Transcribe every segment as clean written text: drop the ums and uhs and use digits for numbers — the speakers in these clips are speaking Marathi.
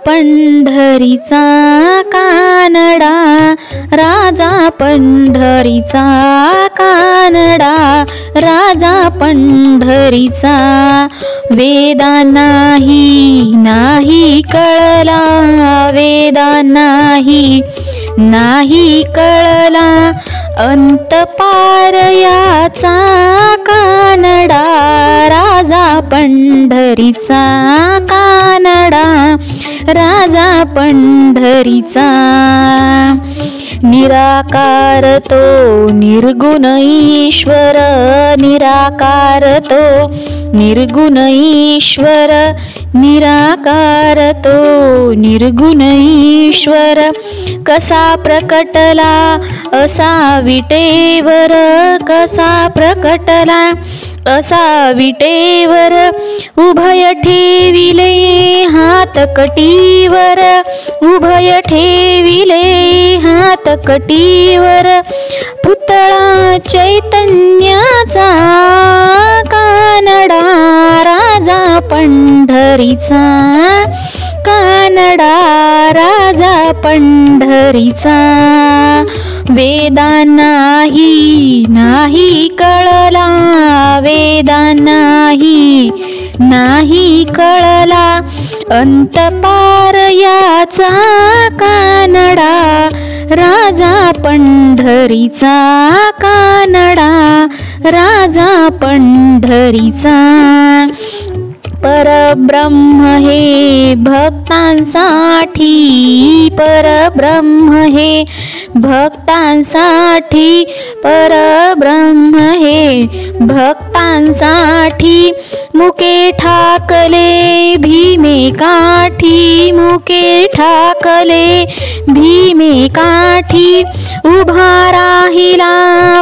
पंढरीचा कानडा, राजा पंढरीचा कानडा, राजा पंढरीचा. वेदांनाही नाही कळला, वेदांनाही नाही कळला, अंतपार याचा कानडा, राजा पंढरीचा कानडा, राजा पंढरीचा. निराकार तो निर्गुण ईश्वर, निराकार तो निर्गुण ईश्वर, निराकार तो निर्गुण ईश्वर. कसा प्रकटला असा विटेवर, कसा प्रकटला असा विटेवर, उभय ठेविले हात कटीवर, उभय ठेविले हात कटीवर. पुतळा चैतन्याचा कानडा, राजा पंढरीचा कानडा, राजा पंढरीचा. वेदांनाही नाही कळला, वेदांनाही नाही कळला, अंतपार याचा कानडा, राजा पंढरीचा कानडा, राजा पंढरीचा. परब्रह्म हे भक्तांसाठी, परब्रह्म हे भक्तांसाठी, परब्रह्म हे भक्तांसाठी. मुके ठाकले भीमे काठी, मुके ठाकले भीमे काठी. उभा राहिला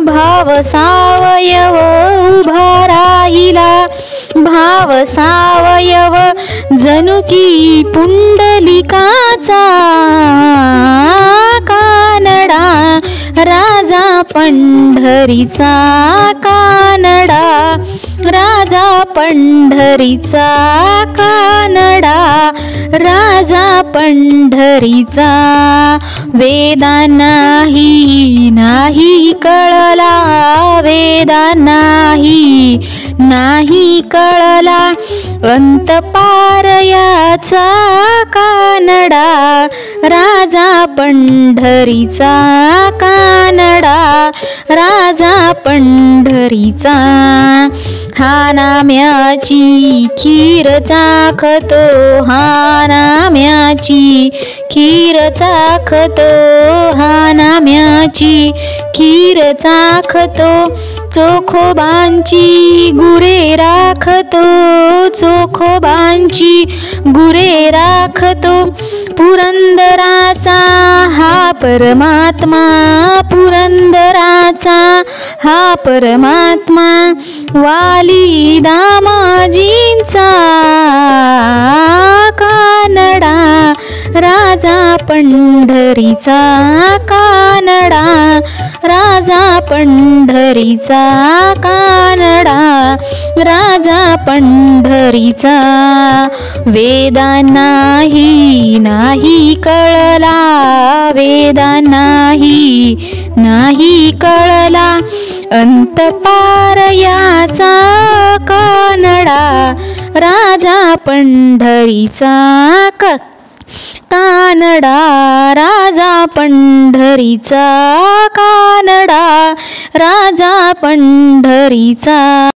भाव सावयव, उभा राहिला भाव सावयव, जणू की पुंडलिकाचा कानडा, राजा पंढरीचा कानडा, राजा पंढरीचा कानडा, राजा पंढरीचा. वेदांनाही नाही कळला, वेदांनाही नाही कळला, अंतपार याचा कानडा, राजा पंढरीचा कानडा, राजा पंढरीचा. हा नाम्याची खीर चाखतो, हा नाम्याची खीर चाखतो, हा नाम्याची खीर चाखतो. चोखोबांची गुरे राखतो, चोखोबांची गुरे राखतो. पुरंदराचा हा परमात्मा, पुरंदराचा हा परमात्मा. वाली दामाजींचा कानडा, राजा पंढरीचा कानडा, राजा पंढरीचा कानडा, राजा पंढरीचा. वेदांनाही नाही कळला, वेदांनाही नाही कळला, अंतपार याचा कानडा, राजा पंढरीचा कानडा, राजा पंढरीचा कानडा, राजा पंढरीचा.